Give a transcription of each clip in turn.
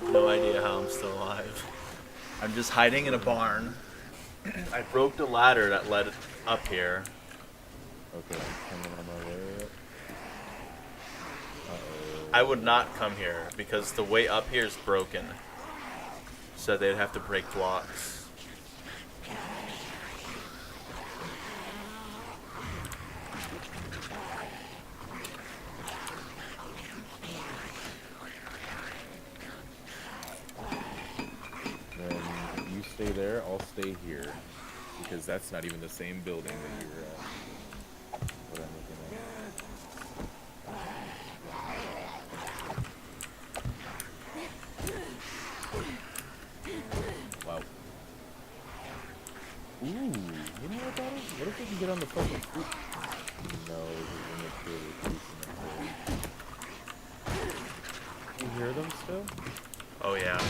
No idea how I'm still alive. I'm just hiding in a barn. I broke the ladder that led up here. Okay, I'm coming on my way. I would not come here because the way up here is broken. So they'd have to break blocks. Then you stay there, I'll stay here. Because that's not even the same building that you're what I'm looking at. Wow. Ooh, you know what that is? What if we can get on the fucking street? No, this is immature. You hear them still? Oh yeah.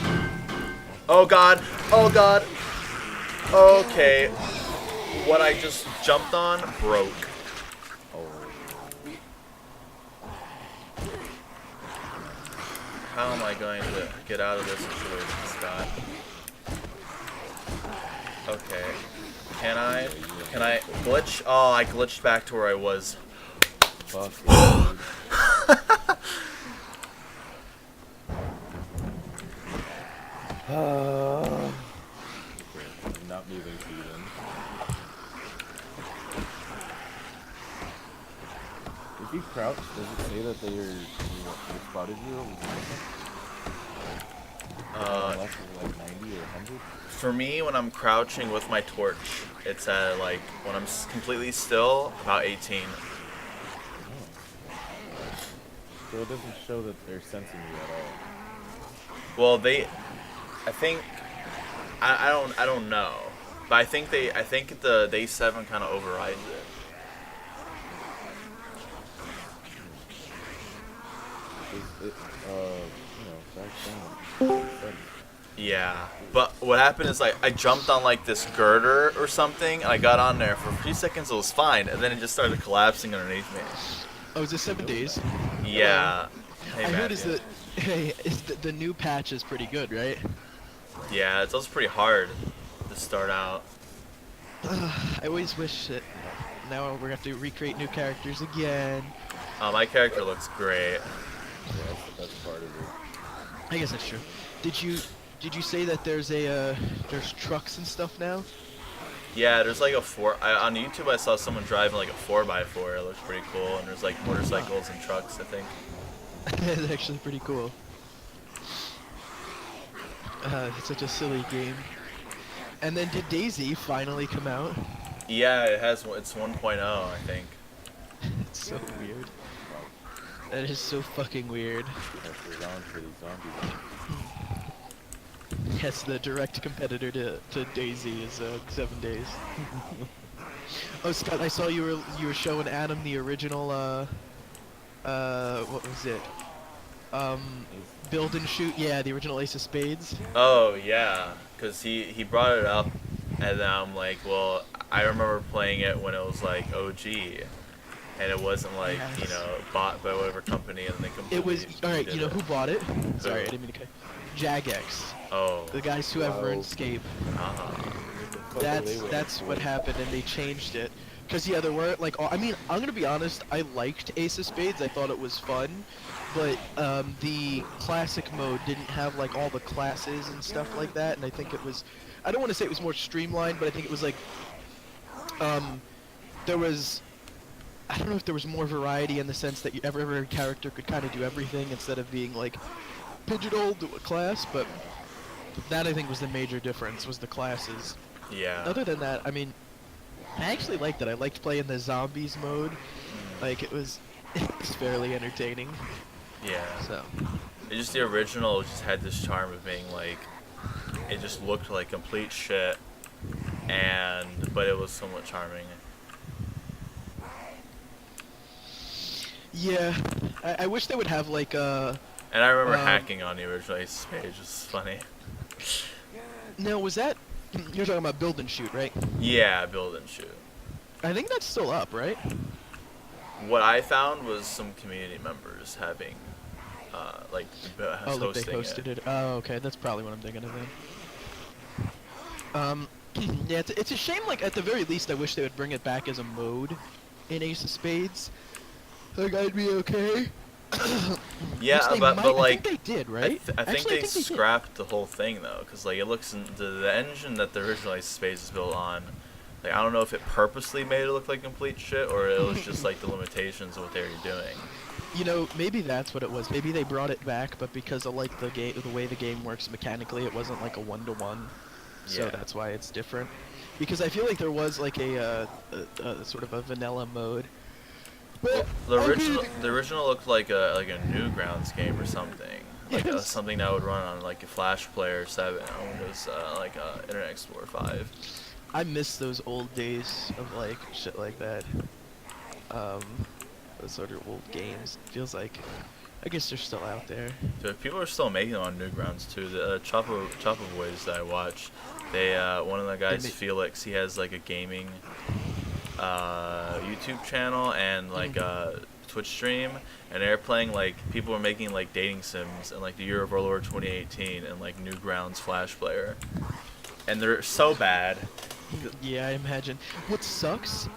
Oh god. Oh god. Okay. What I just jumped on broke. Oh. How am I going to get out of this situation, Scott? Okay. Can I? Can I glitch? Oh, I glitched back to where I was. Fuck yeah, dude. Okay, I'm not moving to you then. If you crouch, does it say that they spotted you? Unless it's like 90 or 100? For me, when I'm crouching with my torch, it's at like when I'm completely still, about 18. Oh. So it doesn't show that they're sensing you at all. Well, I think, I don't know, but I think the day 7 kind of overrides it. Back then. Yeah, but what happened is like I jumped on like this girder or something, and I got on there for a few seconds. It was fine, and then it just started collapsing underneath me. Oh, is it 7 days? Yeah. Hey, I heard Matthew. the new patch is pretty good, right? Yeah, it's also pretty hard to start out. I always wish that now we're gonna have to recreate new characters again. My character looks great. Yeah, that's the best part of it. I guess that's true. Did you say that there's trucks and stuff now? Yeah, there's like on YouTube I saw someone driving like a 4x4. It looks pretty cool, and there's like motorcycles and trucks, I think. It's actually pretty cool. It's such a silly game. And then did Daisy finally come out? Yeah, it's 1.0, I think. It's so weird. That is so fucking weird. Pressure's on for these zombies. Yes, the direct competitor to Daisy is 7 days. Oh, Scott, I saw you were showing Adam the original what was it? Build and shoot. Yeah, the original Ace of Spades. Oh yeah, cause he brought it up, and then I'm like, well, I remember playing it when it was like OG, and it wasn't like Yes. bought by whatever company and they completely. It was alright. redid You know it. who bought it? Who? Sorry, I didn't mean to cut. Jagex, Oh. the guys who have Wow. RuneScape. Uh-huh. That's what happened, and they changed it. Cause yeah, there weren't like I mean, I'm gonna be honest. I liked Ace of Spades. I thought it was fun, but the classic mode didn't have like all the classes and stuff like that. And I think it was, I don't want to say it was more streamlined, but I think it was like there was. I don't know if there was more variety in the sense that every character could kind of do everything instead of being like pigeonholed to a class, but that I think was the major difference, was the classes. Yeah. Other than that, I mean, I actually liked it. I liked playing the zombies mode. Like, it was fairly entertaining. Yeah. So, It just the original just had this charm of being like, it just looked like complete shit, but it was somewhat charming. yeah, I wish they would have like And I remember Um, hacking on the original Ace page. It was funny. no, was that, you're talking about build and shoot, right? Yeah, build and shoot. I think that's still up, right? What I found was some community members having like Oh, like they hosting hosted it. Oh, okay, that's probably what I'm thinking of then. Yeah, it's a shame. Like at the very least, I wish they would bring it back as a mode in Ace of Spades. Like I'd be okay. Yeah, Which they but might, I like think they did, I, right? th- I think Actually, they I think they did. scrapped the whole thing though, because like it looks the engine that the original Ace of Spades is built on. Like I don't know if it purposely made it look like complete shit or it was just like the limitations of what they were doing. You know, maybe that's what it was. Maybe they brought it back, but because of like the way the game works mechanically, it wasn't like a 1-to-1. So Yeah. that's why it's different. Because I feel like there was like a sort of a vanilla mode. But The original looked like a Newgrounds game or something, like Yes. something that would run on like a Flash Player 7 on Windows, like Internet Explorer 5. I miss those old days of like shit like that. Those sort of old games. Feels like, I guess they're still out there. Dude, people are still making them on Newgrounds too. The Choppa Boys that I watch, they one of the guys, Felix, he has like a gaming YouTube channel and like a Twitch stream, and they're playing like people are making like dating sims in like the year of our Lord 2018 and like Newgrounds Flash Player, and they're so bad. Yeah, I imagine. What sucks,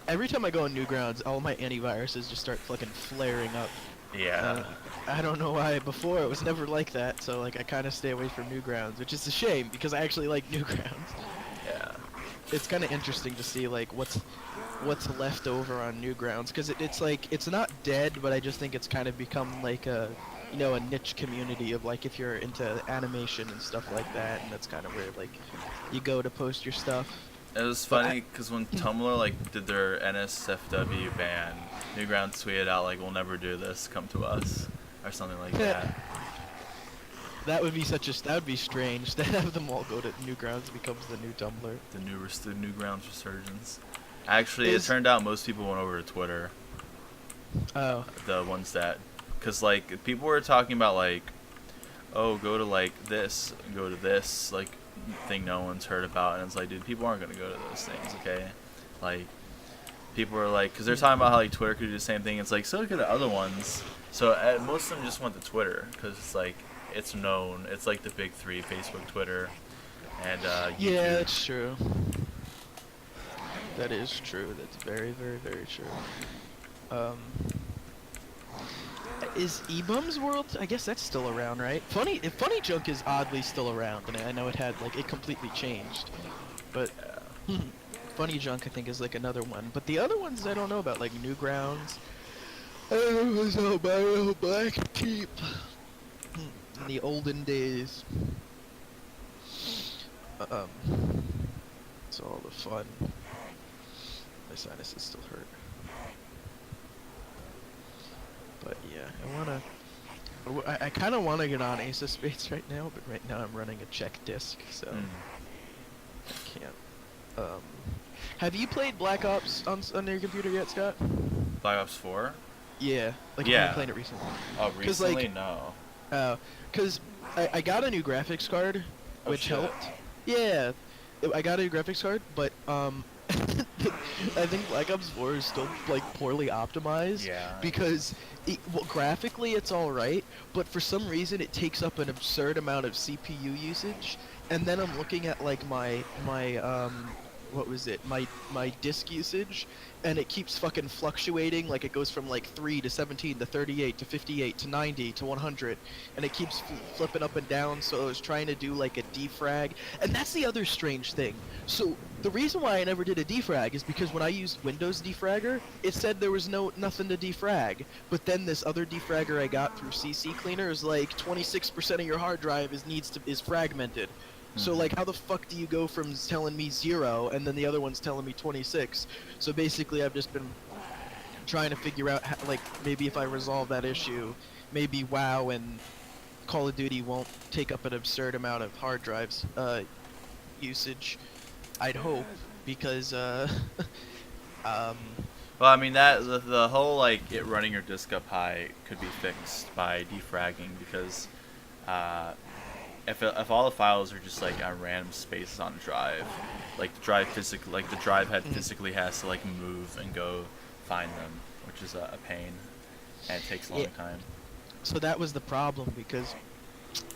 every time I go on Newgrounds, all my antiviruses just start fucking flaring up. Yeah. I don't know why. Before it was never like that, so like I kind of stay away from Newgrounds, which is a shame because I actually like Newgrounds. Yeah. It's kind of interesting to see like what's left over on Newgrounds because it's like it's not dead, but I just think it's kind of become like a a niche community of like if you're into animation and stuff like that, and that's kind of where like you go to post your stuff. It was funny because when Tumblr like did their NSFW ban, Newgrounds tweeted out like, "We'll never do this. Come to us," or something like that. That would be that would be strange to have them all go to Newgrounds becomes the new Tumblr. The Newgrounds resurgence. Actually, it turned out most people went over to Twitter. Oh. The ones that, cause like people were talking about like, oh, go to like this, go to this like thing no one's heard about, and it's like, dude, people aren't gonna go to those things, okay? Like, people are like, cause they're talking about how like Twitter could do the same thing. It's like, so look at the other ones. So most of them just went to Twitter, cause it's like it's known. It's like the big three: Facebook, Twitter, and YouTube. Yeah, that's true. That is true. That's very, very, very true. Is eBums World? I guess that's still around, right? Funny Junk is oddly still around, and I know it had like it completely changed, but Funny Junk I think is like another one. But the other ones I don't know about, like Newgrounds. I don't know what's all by Black Keep in the olden days. It's all the fun. My sinuses still hurt. But yeah, I kind of want to get on Ace of Spades right now, but right now I'm running a check disc, so I can't. Have you played Black Ops on your computer yet, Scott? Black Ops 4? Yeah, like have Yeah. you played it recently? Oh, recently? like- No. Cause I got a new graphics card, Oh, which shit. helped. Yeah, I got a new graphics card, but I think Black Ops 4 is still like poorly optimized. Yeah. Because graphically it's all right, but for some reason it takes up an absurd amount of CPU usage. And then I'm looking at like my what was it? My disk usage, and it keeps fucking fluctuating. Like it goes from like 3 to 17 to 38 to 58 to 90 to 100, and it keeps flipping up and down. So I was trying to do like a defrag, and that's the other strange thing. So the reason why I never did a defrag is because when I used Windows Defragger, it said there was nothing to defrag. But then this other defragger I got through CC Cleaner is like 26% of your hard drive is fragmented. So like how the fuck do you go from telling me 0 and then the other one's telling me 26? So basically I've just been trying to figure out how, like maybe if I resolve that issue, maybe WoW and Call of Duty won't take up an absurd amount of hard drives usage. I'd hope, because Well, I mean that the whole like it running your disk up high could be fixed by defragging, because if all the files are just like on random spaces on a drive, like the drive head physically has to like move and go find them, which is a pain, and it takes a long time. So that was the problem because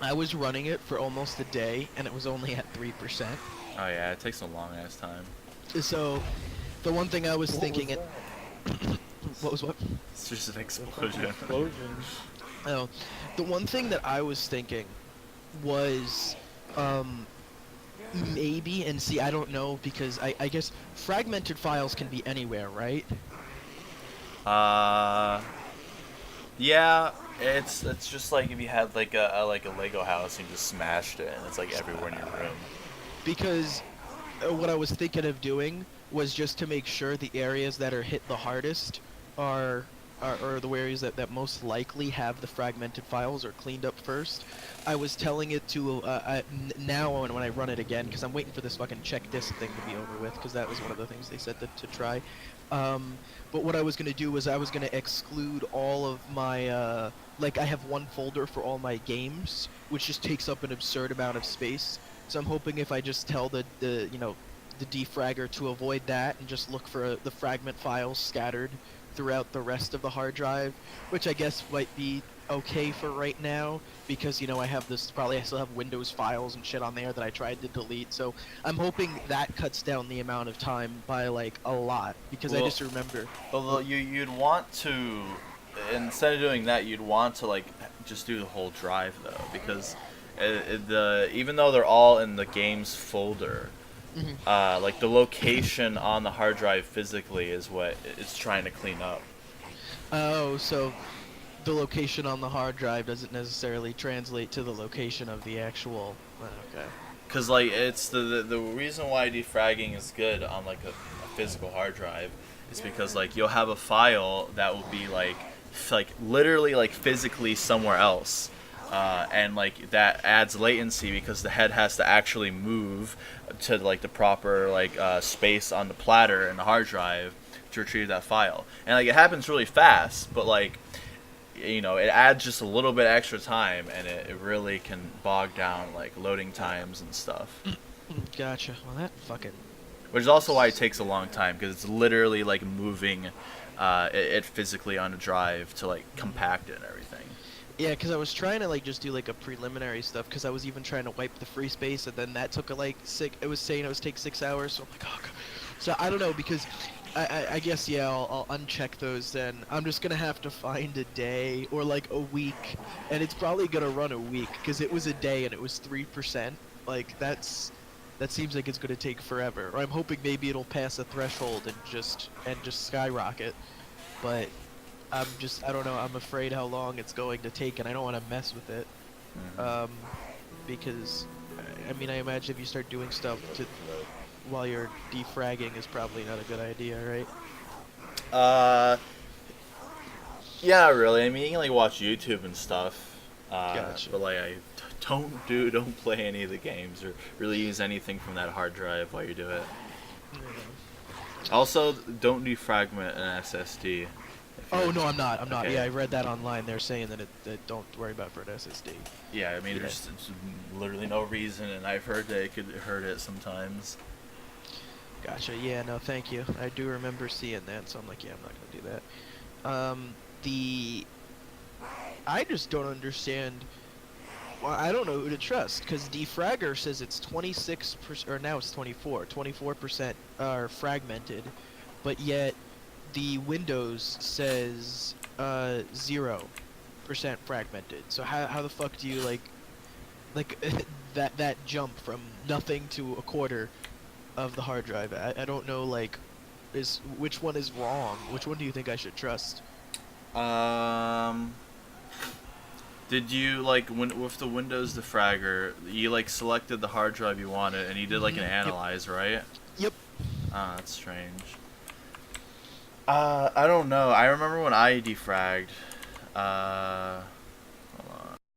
I was running it for almost a day and it was only at 3%. Oh yeah, it takes a long ass time. So the one thing I was What thinking was it that? what was what? It's just an That's like explosion. an explosion. Oh, the one thing that I was thinking was maybe, and see, I don't know because I guess fragmented files can be anywhere, right? Yeah, it's just like if you had like a Lego house and you just smashed it and it's like everywhere in your room. Because what I was thinking of doing was just to make sure the areas that are hit the hardest are the areas that most likely have the fragmented files are cleaned up first. I was telling it to now when I run it again because I'm waiting for this fucking check disk thing to be over with because that was one of the things they said to try. But what I was gonna do was I was gonna exclude all of my like I have one folder for all my games, which just takes up an absurd amount of space. So I'm hoping if I just tell the defragger to avoid that and just look for the fragment files scattered throughout the rest of the hard drive, which I guess might be okay for right now because I have this I still have Windows files and shit on there that I tried to delete. So I'm hoping that cuts down the amount of time by like a lot because I Well, just remember. Although you'd want to, instead of doing that, you'd want to like just do the whole drive though, because even though they're all in the games folder, like the location on the hard drive physically is what it's trying to clean up. Oh, so the location on the hard drive doesn't necessarily translate to the location of the actual. Okay. Cause like it's the reason why defragging is good on like a physical hard drive is because like you'll have a file that will be like literally like physically somewhere else. And like that adds latency because the head has to actually move to like the proper like space on the platter and the hard drive to retrieve that file. And like it happens really fast, but like it adds just a little bit extra time, and it really can bog down like loading times and stuff. Gotcha. Well, that fucking. Which is also why it takes a long time because it's literally like moving it physically on a drive to like compact it and everything. Yeah, because I was trying to like just do like a preliminary stuff because I was even trying to wipe the free space and then that took it was saying it was take 6 hours, so I'm like, oh God. So I don't know because I guess yeah I'll uncheck those then. I'm just gonna have to find a day or like a week, and it's probably gonna run a week because it was a day and it was 3%. Like that seems like it's gonna take forever. Or I'm hoping maybe it'll pass a threshold and just skyrocket, but. I don't know, I'm afraid how long it's going to take, and I don't want to mess with it. Because, I mean, I imagine if you start doing stuff while you're defragging is probably not a good idea, right? Yeah, really. I mean, you can like watch YouTube and stuff. Gotcha. But like, don't play any of the games or really use anything from that hard drive while you do it. Also, don't defragment an SSD. Oh no, I'm not. Okay. Yeah, I read that online. They're saying that don't worry about for an SSD. Yeah, I mean, there's literally no reason, and I've heard that it could hurt it sometimes. Gotcha. Yeah, no, thank you. I do remember seeing that, so I'm like, yeah, I'm not gonna do that. I just don't understand. Well, I don't know who to trust because Defragger says it's 26%, or now it's 24% are fragmented, but yet the Windows says 0% fragmented. So how the fuck do you like that jump from nothing to a quarter of the hard drive? I don't know like which one is wrong. Which one do you think I should trust? Did you like with the Windows defragger, you like selected the hard drive you wanted and you did like an analyze, right? Yep. Ah, that's strange. I don't know. I remember when I defragged,